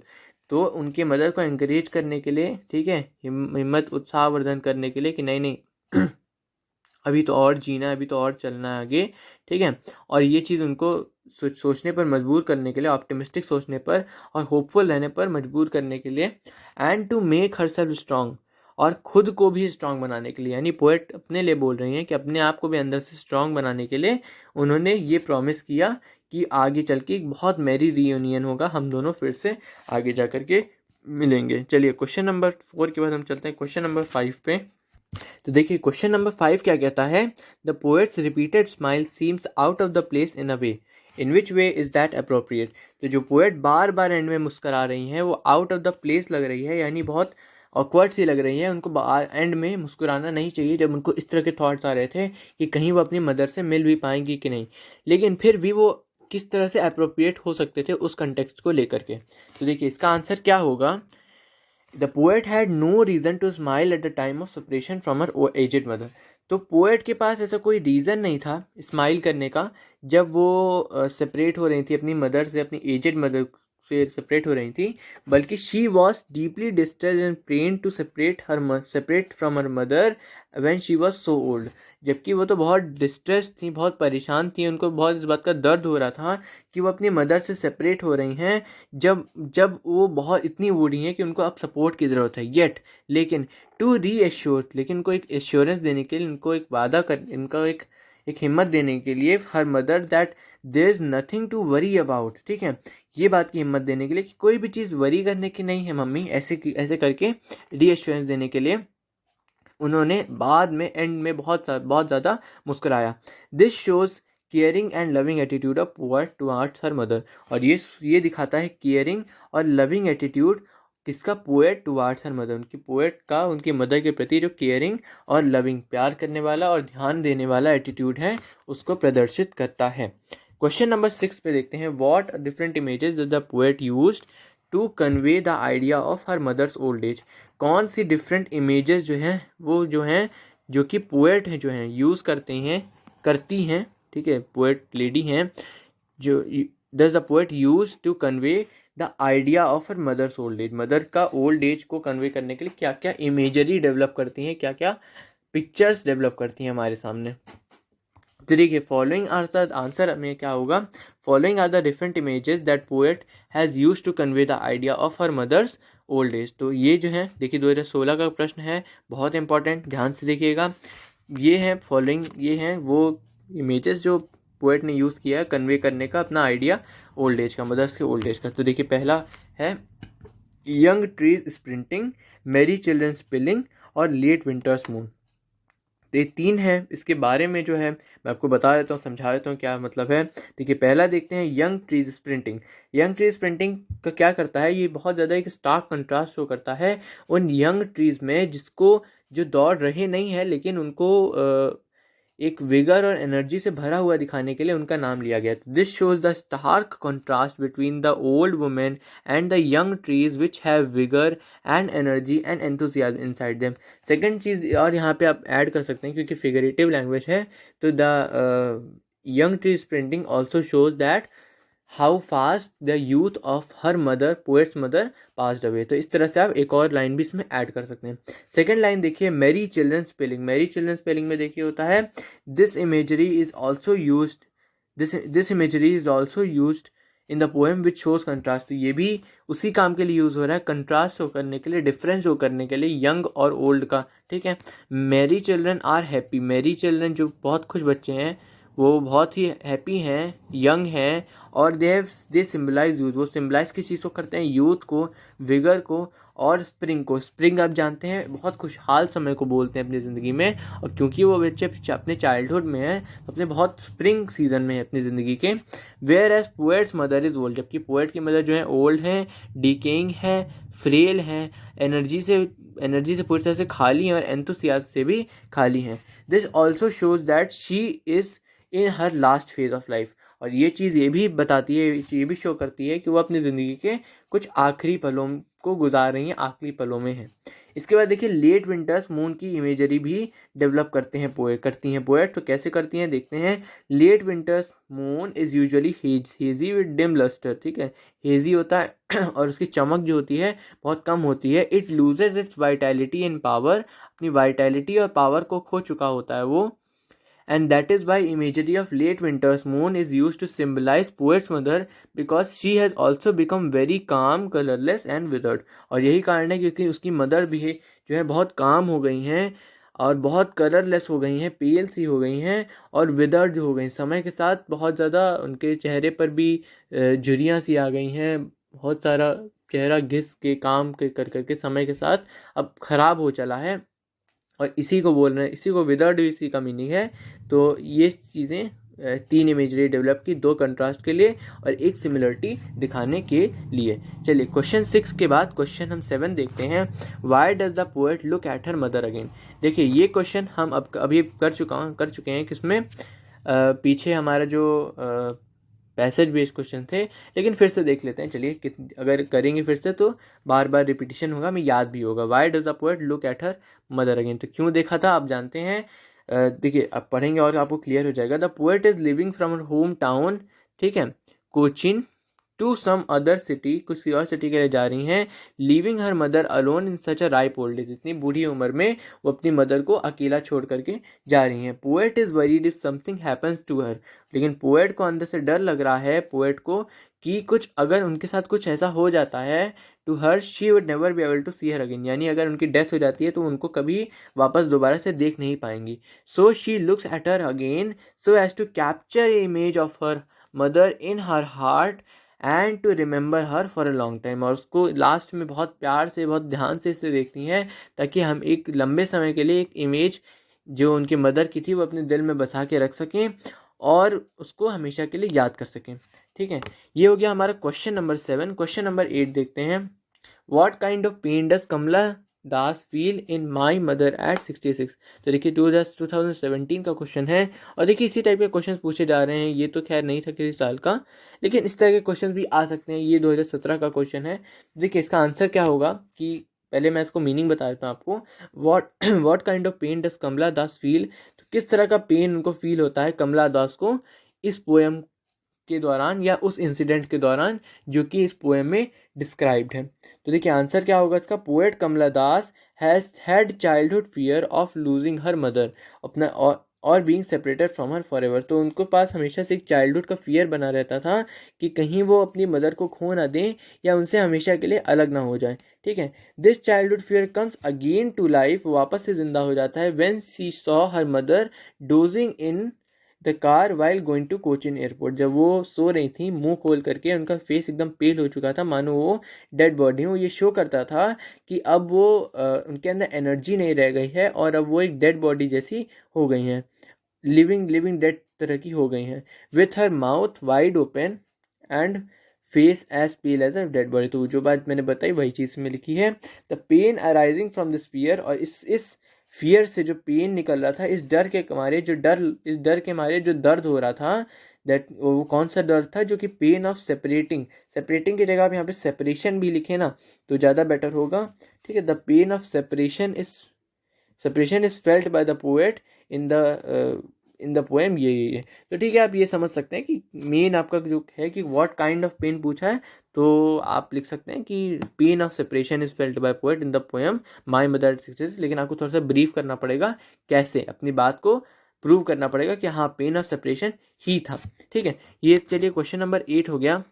तो उनके मदर को एनकरेज करने के लिए, ठीक है, हिम्मत उत्साहवर्धन करने के लिए कि नहीं नहीं अभी तो और जीना है, अभी तो और चलना है आगे। ठीक है, और ये चीज़ उनको सोचने पर मजबूर करने के लिए, ऑप्टिमिस्टिक सोचने पर और होपफुल रहने पर मजबूर करने के लिए। And to make herself strong, और खुद को भी स्ट्रांग बनाने के लिए, यानी पोएट अपने लिए बोल रही हैं कि अपने आप को भी अंदर से स्ट्रांग बनाने के लिए उन्होंने ये प्रॉमिस किया कि आगे चल के एक बहुत मैरी रीयूनियन होगा, हम दोनों फिर से आगे जा कर के मिलेंगे। चलिए क्वेश्चन नंबर 4 के बाद हम चलते हैं क्वेश्चन नंबर 5 पे। तो देखिए क्वेश्चन नंबर 5 क्या कहता है। The poets repeated smile seems out of the place in a way, in which way is that appropriate? तो जो पोएट बार बार एंड में मुस्करा रही हैं वो आउट ऑफ द प्लेस लग रही है, यानी बहुत ऑकवर्ड सी लग रही है। उनको एंड में मुस्कुराना नहीं चाहिए जब उनको इस तरह के थॉट्स आ रहे थे कि कहीं वो अपनी मदर से मिल भी पाएंगी कि नहीं, लेकिन फिर भी वो किस तरह से अप्रोप्रिएट हो सकते थे उस कंटेक्स्ट को लेकर के। तो देखिए इसका आंसर क्या होगा। The poet had no reason to smile at the time of separation from her aged mother. तो पोएट के पास ऐसा कोई रीज़न नहीं था स्माइल करने का जब वो सेपरेट हो रही थी अपनी मदर से, अपनी एजेड मदर से सेपरेट हो रही थी, बल्कि she was deeply distressed and pain to separate from her mother when she was so old. जबकि वो तो बहुत डिस्ट्रेस थी, बहुत परेशान थी, उनको बहुत इस बात का दर्द हो रहा था कि वो अपनी मदर से सेपरेट हो रही हैं जब जब वो बहुत इतनी बूढ़ी हैं कि उनको अब सपोर्ट की ज़रूरत है। येट लेकिन टू रीएश्योर, लेकिन उनको एक एश्योरेंस देने के लिए, उनको एक वादा कर, इनका एक हिम्मत देने के लिए, her mother that there is nothing to worry about. ठीक है, ये बात की हिम्मत देने के लिए कि कोई भी चीज़ वरी करने की नहीं है मम्मी, ऐसे करके रीएश्योरेंस देने के लिए उन्होंने बाद में एंड में बहुत ज़्यादा मुस्कुराया। This shows caring and loving attitude of poet towards her mother. और ये दिखाता है केयरिंग और लविंग एटीट्यूड किसका, पोएट टुवर्ड्स हर मदर, उनकी पोएट का उनकी मदर के प्रति जो केयरिंग और लविंग, प्यार करने वाला और ध्यान देने वाला एटीट्यूड है उसको प्रदर्शित करता है। क्वेश्चन नंबर 6 पे देखते हैं। What different images the poet used to convey the idea of her mother's old age? कौन सी डिफरेंट इमेजेस जो हैं वो जो हैं जो कि पोएट हैं जो हैं यूज़ करती हैं, ठीक है, पोएट लेडी हैं जो does the poet use to convey the idea of her mother's old age? Mother का ओल्ड एज को कन्वे करने के लिए क्या क्या इमेजरी डेवलप करती हैं, क्या क्या पिक्चर्स डेवलप करती हैं हमारे सामने। तो देखिए फॉलोइंग आर आंसर में क्या होगा, following are the different images that poet has use to convey the idea of her mother's old age. तो ये जो है देखिए 2016 का प्रश्न है, बहुत इंपॉर्टेंट, ध्यान से देखिएगा। ये है फॉलोइंग, ये हैं वो इमेजेस जो पोएट ने यूज़ किया है कन्वे करने का अपना आइडिया ओल्ड एज का, मदर्स के ओल्ड एज का। तो देखिए पहला है यंग ट्रीज स्प्रिंटिंग, मेरी चिल्ड्रन स्पिलिंग और लेट विंटर्स मून। ये 3 है, इसके बारे में जो है मैं आपको बता देता हूँ, समझा देता हूँ क्या मतलब है। देखिए पहला देखते हैं young trees sprinting. Young trees sprinting का क्या करता है, ये बहुत ज़्यादा एक स्टार्क कंट्रास्ट शो करता है उन यंग ट्रीज में जो दौड़ रहे नहीं है लेकिन उनको एक विगर और एनर्जी से भरा हुआ दिखाने के लिए उनका नाम लिया गया। This shows the stark contrast between the old women and the young trees which have vigour and energy and enthusiasm inside them. Second चीज़ और यहाँ पे आप ऐड कर सकते हैं, क्योंकि फिगरेटिव लैंग्वेज है, तो the young tree sprinting also shows that how fast the youth of her mother, poets mother, passed away. तो इस तरह से आप एक और लाइन भी इसमें ऐड कर सकते हैं। सेकेंड लाइन देखिए, Mary children spelling. Mary children spelling में देखिए होता है this imagery is also use, this imagery is also use in the poem which shows contrast. तो ये भी उसी काम के लिए यूज़ हो रहा है, कंट्रास्ट शो करने के लिए, डिफरेंस शो करने के लिए यंग और ओल्ड का। ठीक है, merry children are happy. Merry children जो बहुत खुश बच्चे हैं वो बहुत ही हैप्पी हैं, यंग हैं, और दे सिम्बलाइज यूथ। वो सिम्बलाइज किस चीज़ को करते हैं? यूथ को, विगर को और स्प्रिंग को। स्प्रिंग आप जानते हैं बहुत खुशहाल समय को बोलते हैं अपनी ज़िंदगी में, और क्योंकि वो बच्चे अपने चाइल्डहुड में है, अपने बहुत स्प्रिंग सीजन में है अपनी ज़िंदगी के। Whereas poet's mother is old, जबकि पोएट की मदर जो है ओल्ड हैं, डिकेइंग है, फ्रेल हैं, एनर्जी से पूरी तरह से खाली हैं, और एंथुसियाज्म से भी खाली हैं। This also shows that she is in her last phase of life. और ये चीज़ ये भी बताती है, ये भी शो करती है कि वो अपनी ज़िंदगी के कुछ आखिरी पलों को गुजार रही हैं, आखिरी पलों में है। इसके बाद देखिए, लेट विंटर्स मून की इमेजरी भी डेवलप करती हैं पोएट। तो कैसे करती हैं देखते हैं। Late winter's moon is usually hazy with dim lustre. ठीक है, हेजी होता है और उसकी चमक जो होती है बहुत कम होती है। It loses it's vitality and power, अपनी वाइटैलिटी और पावर को खो चुका होता है वो। And that is why imagery of late winter's moon is used to symbolize poet's mother, because she has also become very calm, colorless and withered। और यही कारण है क्योंकि उसकी मदर भी जो है बहुत काम हो गई हैं और बहुत कलरलेस हो गई हैं, पेल सी हो गई हैं और विदर्ड हो गई। समय के साथ बहुत ज़्यादा उनके चेहरे पर भी झुर्रियाँ सी आ गई हैं, बहुत सारा चेहरा घिस के काम के कर करके समय के साथ अब ख़राब हो चला है, और इसी को बोल रहे हैं, इसी को विदर्ड इसी का मीनिंग है। तो ये चीज़ें तीन इमेजरी डेवलप की, दो कंट्रास्ट के लिए और एक सिमिलरिटी दिखाने के लिए। चलिए क्वेश्चन 6 के बाद क्वेश्चन हम 7 देखते हैं। Why does the poet look at her mother again. देखिए ये क्वेश्चन हम अभी कर चुके हैं किसमें, पीछे हमारा जो पैसेज बेस्ड क्वेश्चन थे, लेकिन फिर से देख लेते हैं। चलिए अगर करेंगे फिर से तो बार बार रिपीटिशन होगा, हमें याद भी होगा। Y does the poet look at her mother again, तो क्यों देखा था आप जानते हैं। देखिए अब पढ़ेंगे और आपको क्लियर हो जाएगा। The poet is living from home town, ठीक है, Cochin to some other city, किसी और सिटी के लिए जा रही हैं। Leaving her mother alone in such a ripe old age, इतनी बूढ़ी उम्र में वो अपनी मदर को अकेला छोड़ करके जा रही हैं। Poet is worried is something happens to her, लेकिन पोएट को अंदर से डर लग रहा है, पोएट को, कि कुछ अगर उनके साथ कुछ ऐसा हो जाता है, to her she would never be able to see her again, यानी अगर उनकी डेथ हो जाती है तो उनको कभी वापस दोबारा से देख नहीं पाएंगी। So she looks at her again so as to capture a image of her mother in her heart and to remember her for a long time, और उसको लास्ट में बहुत प्यार से, बहुत ध्यान से इसे देखती हैं, ताकि हम एक लंबे समय के लिए एक इमेज जो उनकी मदर की थी वो अपने दिल में बसा के रख सकें और उसको हमेशा के लिए याद कर सकें। ठीक है, ये हो गया हमारा क्वेश्चन नंबर 7। क्वेश्चन नंबर 8 देखते हैं। What kind of pain does Kamala Das feel in my mother at 66। तो देखिए 2017 का क्वेश्चन है, और देखिए इसी टाइप के क्वेश्चन पूछे जा रहे हैं। ये तो खैर नहीं था किसी साल का, लेकिन इस तरह के क्वेश्चन भी आ सकते हैं। ये 2017 का क्वेश्चन है। देखिए इसका आंसर क्या होगा, कि पहले मैं इसको मीनिंग बता देता हूँ आपको। What kind of pain does Kamala Das feel, तो किस तरह का पेन उनको फील होता है कमला दास को इस पोएम के दौरान या उस इंसिडेंट के दौरान जो कि इस पोएम में डिस्क्राइब्ड है। तो देखिए आंसर क्या होगा इसका। Poet Kamala Das has had childhood fear of losing her mother, अपना और being separated from her for ever. तो उनको पास हमेशा से एक चाइल्डहुड का फियर बना रहता था कि कहीं वो अपनी मदर को खो ना दें या उनसे हमेशा के लिए अलग ना हो जाए। ठीक है, this childhood fear comes again to life, वापस से जिंदा हो जाता है when she saw her mother dozing in the car while going to Cochin airport. जब वो सो रही थी मुंह खोल करके, उनका फेस एकदम पेल हो चुका था, मानो वो डेड बॉडी हो। ये शो करता था कि अब वो उनके अंदर एनर्जी नहीं रह गई है और अब वो एक डेड बॉडी जैसी हो गई हैं, लिविंग डेड तरह की हो गई हैं। With her mouth wide open and face as pale as a dead body. तो जो बात मैंने बताई वही चीज़ में लिखी है। The pain arising from this fear, और इस फियर से जो पेन निकल रहा था, इस डर के मारे जो दर्द हो रहा था, दैट वो कौन सा दर्द था, जो कि पेन ऑफ सेपरेटिंग की जगह आप यहाँ पे सेपरेशन भी लिखे ना तो ज़्यादा बेटर होगा। ठीक है, the pain of separation is felt by the poet in the poem, ये तो ठीक है, आप ये समझ सकते हैं कि मेन आपका जो है कि व्हाट काइंड ऑफ पेन पूछा है, तो आप लिख सकते हैं कि pain of separation is felt by poet in the poem my mother sixes. लेकिन आपको थोड़ा सा ब्रीफ करना पड़ेगा, कैसे अपनी बात को प्रूव करना पड़ेगा कि हाँ पेन ऑफ सेपरेशन ही था। ठीक है, ये चलिए क्वेश्चन नंबर 8 हो गया।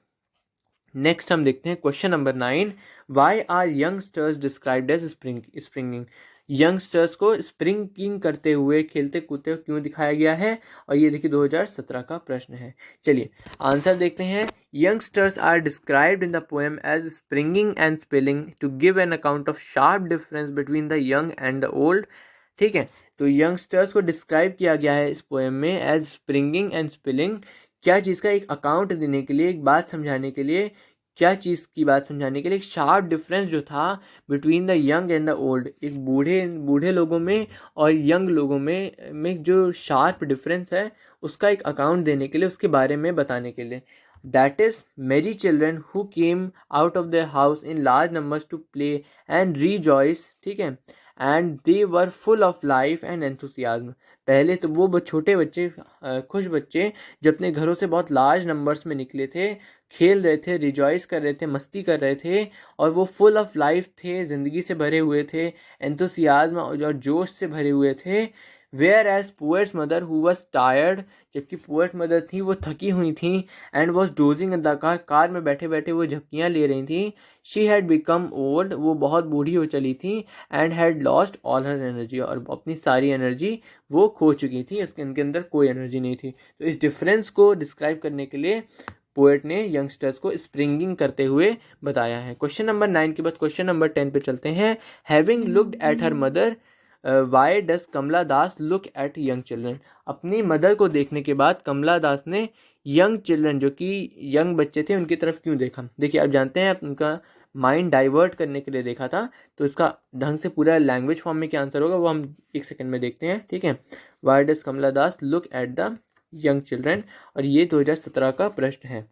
नेक्स्ट हम देखते हैं question number 9, why are youngsters described as springing. Youngsters को स्प्रिंगिंग करते हुए, खेलते कूदते हुए क्यों दिखाया गया है, और ये देखिए 2017 का प्रश्न है। चलिए आंसर देखते हैं। Youngsters are described in the poem as springing and spilling to give an account of sharp difference between the young and the old. ठीक है, तो यंगस्टर्स को डिस्क्राइब किया गया है इस पोएम में एज स्प्रिंगिंग एंड स्पिलिंग। क्या चीज़ का, एक अकाउंट देने के लिए, एक बात समझाने के लिए, क्या चीज़ की बात समझाने के लिए, एक शार्प डिफरेंस जो था between the young and the old, एक बूढ़े लोगों में और यंग लोगों में जो शार्प डिफरेंस है उसका एक अकाउंट देने के लिए, उसके बारे में बताने के लिए। That is merry children who came out of the house in large numbers to play and rejoice. ठीक है, and they were full of life and enthusiasm. पहले तो वो छोटे बच्चे, खुश बच्चे जो अपने घरों से बहुत लार्ज नंबर्स में निकले थे, खेल रहे थे, रिजॉइस कर रहे थे, मस्ती कर रहे थे, और वो फुल ऑफ लाइफ थे, ज़िंदगी से भरे हुए थे, एंथुसियाज्म और जोश से भरे हुए थे। Whereas poet's mother who was tired, जबकि पोएट मदर थी वो थकी हुई थी, and was dozing in the car में बैठे बैठे वो झपकियाँ ले रही थी। शी हैड बिकम ओल्ड, वो बहुत बूढ़ी हो चली थी, and had lost all her energy, और अपनी सारी एनर्जी वो खो चुकी थी, उनके अंदर कोई एनर्जी नहीं थी। तो इस डिफरेंस को डिस्क्राइब करने के लिए पोएट ने यंगस्टर्स को स्प्रिंगिंग करते हुए बताया है। क्वेश्चन नंबर 9 के बाद क्वेश्चन नंबर 10 पे चलते हैं। Having looked at her mother why does Kamala Das look at young children. अपनी मदर को देखने के बाद कमला दास ने यंग चिल्ड्रन, जो कि यंग बच्चे थे, उनकी तरफ क्यों देखा। देखिए आप जानते हैं, उनका माइंड डाइवर्ट करने के लिए देखा था, तो इसका ढंग से पूरा लैंग्वेज फॉर्म में क्या आंसर होगा वो हम एक सेकंड में देखते हैं। ठीक है, why does Kamala Das look at the young children, और ये 2017 का प्रश्न है।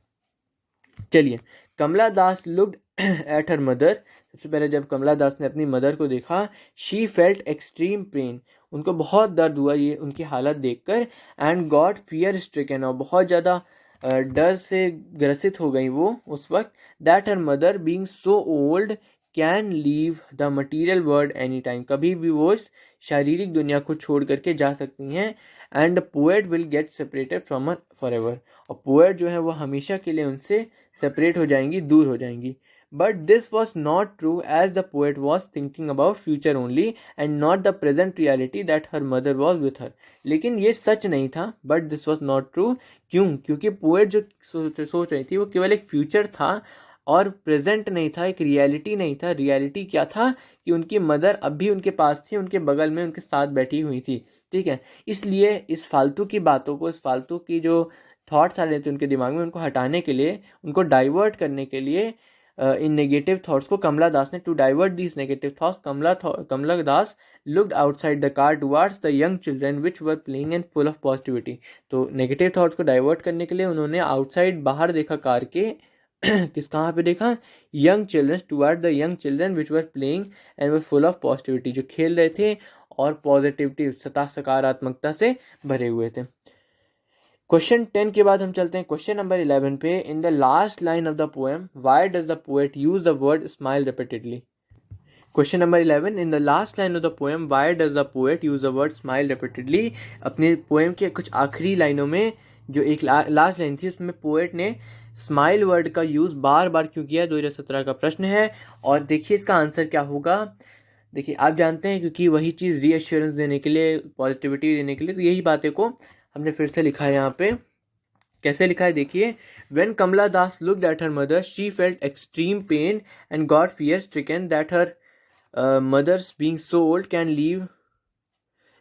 चलिए, Kamala Das looked at her mother. सबसे पहले जब कमला दास ने अपनी मदर को देखा, शी फेल्ट एक्सट्रीम पेन, उनको बहुत दर्द हुआ ये उनकी हालत देखकर, एंड गॉट फियर स्ट्रिकन, और बहुत ज़्यादा डर से ग्रसित हो गई वो उस वक्त। That her mother being so old can leave the material world any time, कभी भी वो इस शारीरिक दुनिया को छोड़ करके जा सकती हैं। And poet will get separated from her for ever, और पोएट जो है वो हमेशा के लिए उनसे सेपरेट हो जाएंगी, दूर हो जाएंगी। But this was not true, as the poet was thinking about future only and not the present reality that her mother was with her. लेकिन ये सच नहीं था, but this was not true. क्यों? क्योंकि पोएट जो सोच रही थी वो केवल एक फ्यूचर था और प्रेजेंट नहीं था, एक रियलिटी नहीं था। रियलिटी क्या था कि उनकी मदर अब भी उनके पास थी, उनके बगल में उनके साथ बैठी हुई थी। ठीक है, इसलिए इस फालतू की बातों को, इस फालतू की जो थॉट्स आ रहे थे उनके दिमाग में, उनको हटाने के लिए, उनको डाइवर्ट करने के लिए, इन नेगेटिव थॉट्स को कमला दास ने, to divert these negative thoughts, Kamala Das looked outside the car towards the young children which were playing and full of positivity. तो नेगेटिव थॉट्स को डाइवर्ट करने के लिए उन्होंने आउटसाइड, बाहर देखा कार के किस कहाँ पे देखा, young children, toward the young children which were playing and were full of positivity, जो खेल रहे थे और पॉजिटिविटी, सकारात्मकता से भरे हुए थे। क्वेश्चन 10 के बाद हम चलते हैं क्वेश्चन नंबर 11 पे। In the last line of the poem why does the poet use the word smile repeatedly. Question number 11, in the last line of the poem why does the poet use the word smile repeatedly. अपने poem के कुछ आखिरी लाइनों में जो एक last line थी उसमें पोएट ने स्माइल वर्ड का यूज बार बार क्यों किया, 2017 का प्रश्न है। और देखिए इसका आंसर क्या होगा। देखिए आप जानते हैं, क्योंकि वही चीज़ रीअश्योरेंस देने के लिए, पॉजिटिविटी देने के लिए, तो यही बातें को हमने फिर से लिखा है यहाँ पे। कैसे लिखा है देखिए, when Kamala Das looked at her mother she felt extreme pain and got fear stricken that her mother's being so old can leave.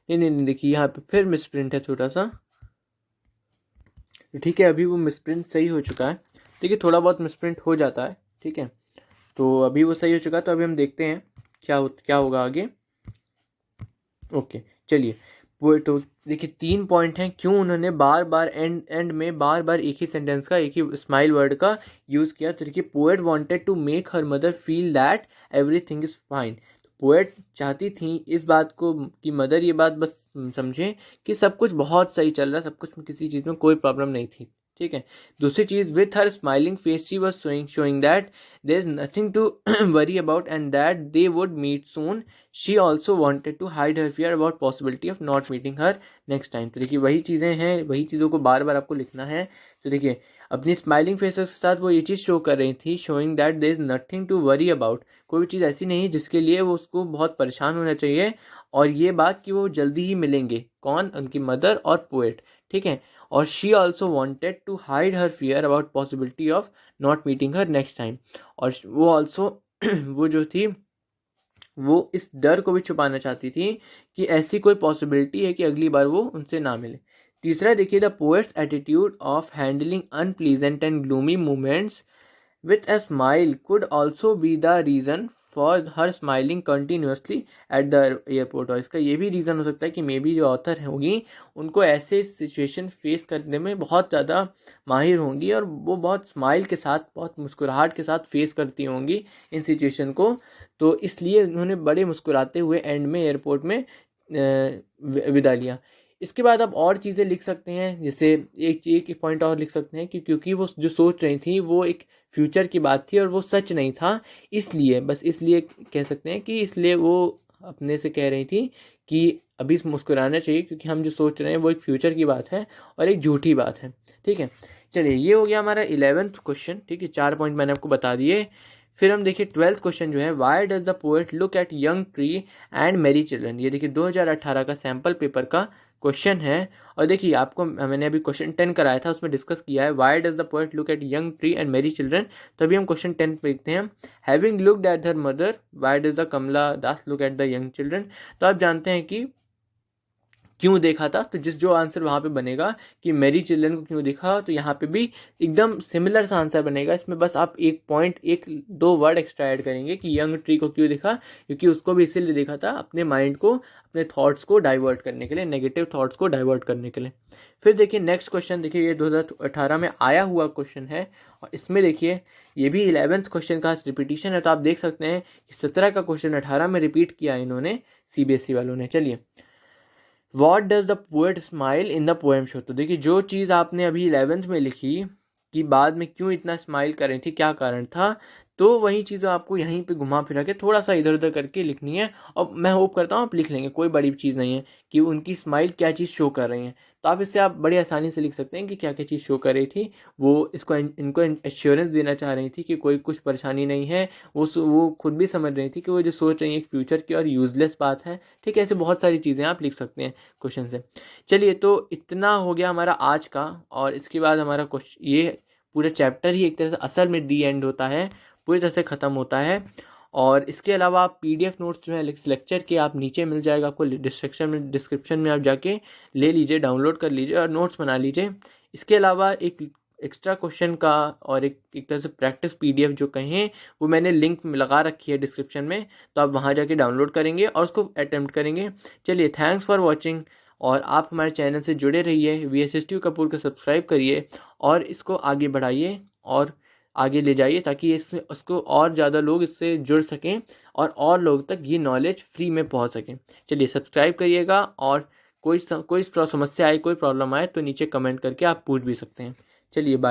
नहीं, देखिए यहाँ पे फिर मिसप्रिंट है थोड़ा सा। ठीक है, अभी वो मिसप्रिंट सही हो चुका है। देखिए थोड़ा बहुत मिसप्रिंट हो जाता है, ठीक है, तो अभी वो सही हो चुका है। तो अभी हम देखते हैं क्या होगा आगे। ओके चलिए, वो तो देखिए 3 पॉइंट हैं क्यों उन्होंने बार बार एंड में बार बार एक ही सेंटेंस का, एक ही स्माइल वर्ड का यूज़ किया। तो देखिए, poet wanted to make her mother feel that everything is fine. Poet चाहती थी इस बात को कि मदर ये बात बस समझें कि सब कुछ बहुत सही चल रहा है, सब कुछ में किसी चीज़ में कोई प्रॉब्लम नहीं थी। ठीक है। दूसरी चीज़, with her smiling face she was showing that there is nothing to worry about and that they would meet soon. She also wanted to hide her fear about possibility of not meeting her next time. तो देखिए, वही चीज़ें हैं, वही चीज़ों को बार बार आपको लिखना है। तो देखिए, अपनी स्माइलिंग फेसेस के साथ वो ये चीज़ शो कर रही थी, showing that there is nothing to worry about. कोई भी चीज़ ऐसी नहीं है जिसके लिए वो उसको बहुत परेशान होना चाहिए। और ये बात कि वो जल्दी ही मिलेंगे, कौन, उनकी मदर और पोएट। ठीक है। और she also wanted to hide her fear about possibility of not meeting her next time. और वो ऑल्सो वो जो थी, वो इस डर को भी छुपाना चाहती थी कि ऐसी कोई पॉसिबिलिटी है कि अगली बार वो उनसे ना मिले। तीसरा देखिए, the poets attitude of handling unpleasant and gloomy moments with a smile could also be the reason for her smiling continuously at the airport। और इसका ये भी रीज़न हो सकता है कि मे बी जो ऑथर होगी उनको ऐसे सिचुएशन फेस करने में बहुत ज़्यादा माहिर होंगी और वो बहुत स्माइल के साथ, बहुत मुस्कुराहट के साथ फेस करती होंगी इन सिचुएशन को। तो इसलिए उन्होंने बड़े मुस्कुराते हुए एंड में एयरपोर्ट में विदा लिया। इसके बाद आप और चीज़ें लिख सकते हैं, जैसे एक पॉइंट और लिख सकते हैं कि क्योंकि वो जो सोच रही थी वो एक फ्यूचर की बात थी और वो सच नहीं था, इसलिए, बस इसलिए कह सकते हैं कि इसलिए वो अपने से कह रही थी कि अभी मुस्कुराना चाहिए क्योंकि हम जो सोच रहे हैं वो एक फ्यूचर की बात है और एक झूठी बात है। ठीक है। चलिए, ये हो गया हमारा 11th क्वेश्चन। ठीक है, 4 पॉइंट मैंने आपको बता दिए। फिर हम देखिए 12th क्वेश्चन जो है, why does the poet look at young tree and merry children. ये देखिए 2018 का सैम्पल पेपर का क्वेश्चन है। और देखिए, आपको मैंने अभी क्वेश्चन 10 कराया था, उसमें डिस्कस किया है why does the poet look at young tree and merry children. तो अभी हम क्वेश्चन 10 पे देखते हैं, having looked at her mother why does the Kamala Das look at the young children. तो आप जानते हैं कि क्यों देखा था, तो जो आंसर वहाँ पे बनेगा कि मैरी चिल्ड्रन को क्यों देखा, तो यहाँ पे भी एकदम सिमिलर सा आंसर बनेगा। इसमें बस आप एक पॉइंट, एक दो वर्ड एक्स्ट्रा ऐड करेंगे कि यंग ट्री को क्यों देखा, क्योंकि उसको भी इसीलिए देखा था अपने माइंड को, अपने थॉट्स को डाइवर्ट करने के लिए, नेगेटिव थॉट्स को डाइवर्ट करने के लिए। फिर देखिए नेक्स्ट क्वेश्चन, देखिए ये 2018 में आया हुआ क्वेश्चन है और इसमें देखिए ये भी 11th क्वेश्चन का रिपीटिशन है। तो आप देख सकते हैं कि 17 का क्वेश्चन 18 में रिपीट किया इन्होंने, सीबीएसई वालों ने। चलिए, what does the poet smile in the poem show. तो देखिए, जो चीज़ आपने अभी 11th में लिखी कि बाद में क्यों इतना स्माइल कर रही थी, क्या कारण था, तो वही चीज़ आपको यहीं पे घुमा फिरा के थोड़ा सा इधर उधर करके लिखनी है। और मैं होप करता हूँ आप लिख लेंगे, कोई बड़ी चीज़ नहीं है कि उनकी स्माइल क्या चीज़ शो कर रही है। तो आप इससे आप बड़ी आसानी से लिख सकते हैं कि क्या क्या चीज़ शो कर रही थी। वो इसको इनको एश्योरेंस देना चाह रही थी कि कोई कुछ परेशानी नहीं है। वो खुद भी समझ रही थी कि वो जो सोच रही है एक फ्यूचर की और यूजलेस बात है। ठीक है, ऐसे बहुत सारी चीज़ें आप लिख सकते हैं क्वेश्चन से। चलिए, तो इतना हो गया हमारा आज का। और इसके बाद हमारा क्वेश्चन, ये पूरा चैप्टर ही एक तरह से असल में डी एंड होता है, पूरी तरह से ख़त्म होता है। और इसके अलावा आप पीडीएफ नोट्स जो है लेक्चर के आप नीचे मिल जाएगा आपको, डिस्क्रिप्शन में आप जाके ले लीजिए, डाउनलोड कर लीजिए और नोट्स बना लीजिए। इसके अलावा एक एक्स्ट्रा क्वेश्चन का और एक तरह से प्रैक्टिस पीडीएफ जो कहें, वो मैंने लिंक में लगा रखी है डिस्क्रिप्शन में, तो आप वहाँ जाके डाउनलोड करेंगे और उसको अटेम्प्ट करेंगे। चलिए, थैंक्स फॉर वॉचिंग। और आप हमारे चैनल से जुड़े रहिए, VSSTU कपूर को सब्सक्राइब करिए और इसको आगे बढ़ाइए और आगे ले जाइए ताकि इसको और ज़्यादा लोग इससे जुड़ सकें और लोग तक ये नॉलेज फ्री में पहुंच सकें। चलिए, सब्सक्राइब करिएगा और कोई समस्या आए, कोई प्रॉब्लम आए तो नीचे कमेंट करके आप पूछ भी सकते हैं। चलिए, बाय।